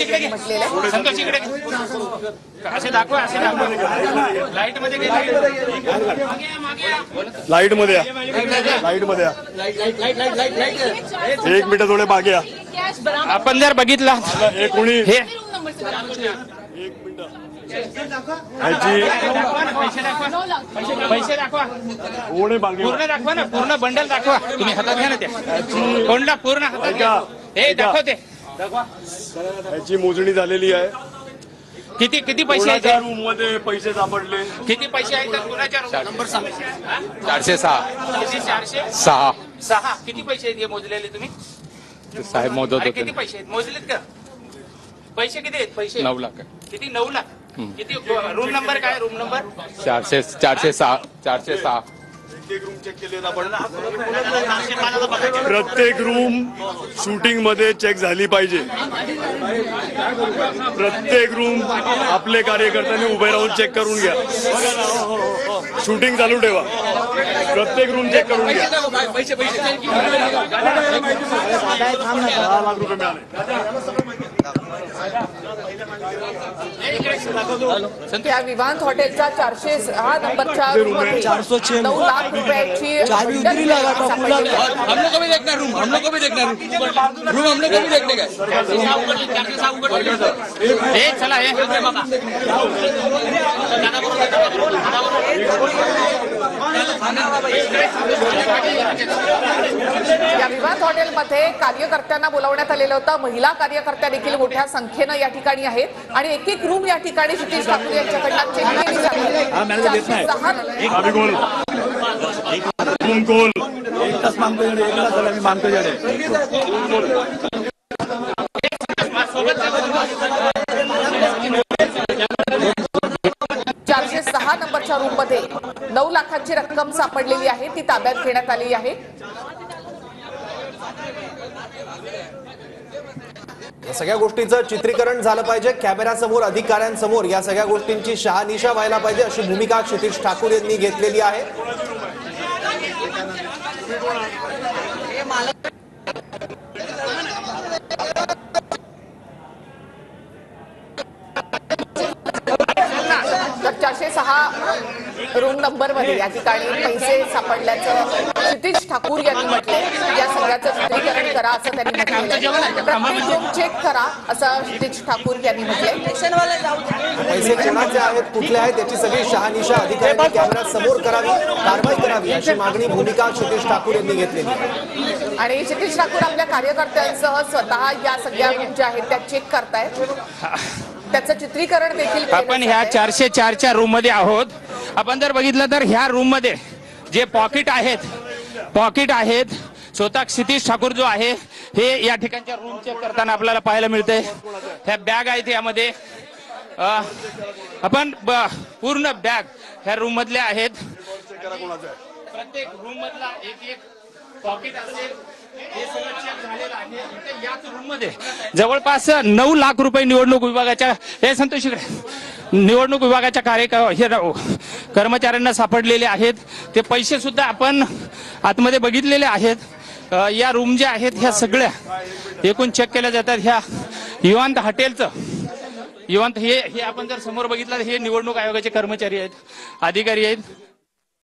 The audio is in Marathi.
म्हटलेलं आहे. संतोष इकडे असे दाखवा, असे दाखवा. लाईट मध्ये लाईट मध्ये लाईट मध्ये एक मिनिट थोडे मागे या. आपण जर बघितला हे कोणी हे एक मिनिट ह्याची पैसे दाखवा, कोणी मागे पूर्ण दाखवा ना, पूर्ण बंडल दाखवा. तुम्ही हातात घ्या ना त्या कोणला पूर्ण हातात घ्या. हे दाखवते ह्याची मोजणी झालेली आहे. किती किती पैसे आहेत. कोणाच्या रूम मध्ये पैसे सापडले, किती पैसे आहेत कुणाच्या नंबर सांग. 406 किती 6 406 किती पैसे आहेत हे मोजलेले तुम्ही. साहेब मोजत अरे होते. किती पैसे आहेत मोजलेत का. पैसे किती आहेत. पैसे 9 लाख किती. 9 लाख. किती रूम नंबर काय. रूम नंबर 406 प्रत्येक रूम चेक केले आपण. प्रत्येक रूम शूटिंग मध्ये चेक झाली पाहिजे. प्रत्येक रूम आपले कार्यकर्त्यांनी उभे राहून चेक करून घ्या. शूटिंग चालू ठेवा. प्रत्येक रूम चेक करून घ्या. 6 लाख रुपये मिळाले. या विवांत हॉटेलच्या 406 नंबरच्या रूममध्ये 9 लाख रुपयाची चाबी उतरी लगा था पूरा. हम लोग को भी देखना रूम, हम लोग को भी देखना रूम, रूम हम लोग को भी देखने का. हे चला हे या विवांत हॉटेलमध्ये कार्यकर्त्यांना बोलावण्यात आलेलं होतं. महिला कार्यकर्त्या देखील मोठ्या संख्येनं या ठिकाणी आहेत आणि एक एक रूम या ठिकाणी क्षितिज ठाकूर यांच्याकडनं चेक केली जाते. एकच मागतो मी मागतो 406 नंबरच्या रूम मध्ये 9 लाखांची रक्कम सापडलेली आहे. ती ताब्यात घेण्यात आलेली आहे. या सगळ्या गोष्टीचं चित्रीकरण झालं पाहिजे. कॅमेऱ्यासमोर अधिकाऱ्यांसमोर या सगळ्या गोष्टींची शहानिशा व्हायला पाहिजे अशी भूमिका क्षितिज ठाकूर यांनी घेतलेली आहे. तर 406 रूम नंबर मध्ये या ठिकाणी पैसे सापडल्याचं क्षितिज ठाकूर यांनी म्हटले. या सगळ्याचं चित्रीकरण करा असं त्यांनी म्हटलं. प्रत्येक रूम चेक करा असं क्षितिज ठाकूर यांनी म्हटलंय. पैसे कोणाचे आहेत, कुठले आहेत याची सगळी शहानिशा अधिकाऱ्यांनी कॅमेरा समोर करावी, कारवाई करावी अशी मागणी भूमिका क्षितिज ठाकूर यांनी घेतलेली आहे. आणि क्षितिज ठाकूर आपल्या कार्यकर्त्यांसह स्वतः या सगळ्या रूम ज्या आहेत त्या चेक करतायत. त्याचं चित्रीकरण देखील आपण ह्या 404च्या रूम मध्ये आहोत. आपण जर बघितलं तर ह्या रूम मध्ये जे पॉकेट आहेत स्वतः क्षितिज ठाकूर जो आहे हे या ठिकाणच्या रूम चेक करताना आपल्याला पाहायला मिळते. ह्या बॅग आहेत यामध्ये आपण पूर्ण बॅग ह्या रूम मधल्या आहेत. प्रत्येक रूम मधला एक पॉकेट असेल हे सगळं चेक झालेलं आहे. याच रूम मध्ये जवळपास 9 लाख रुपये निवडणूक विभागाच्या हे संतोष निवडणूक विभागाच्या कर्मचाऱ्यांना सापडलेले आहेत. ते पैसे सुद्धा आपण आतमध्ये बघितलेले आहेत. या रूम ज्या आहेत ह्या सगळ्या एकूण चेक केल्या जातात. ह्या विवांत हॉटेलचं हे आपण जर समोर बघितलं हे निवडणूक आयोगाचे कर्मचारी आहेत, अधिकारी आहेत.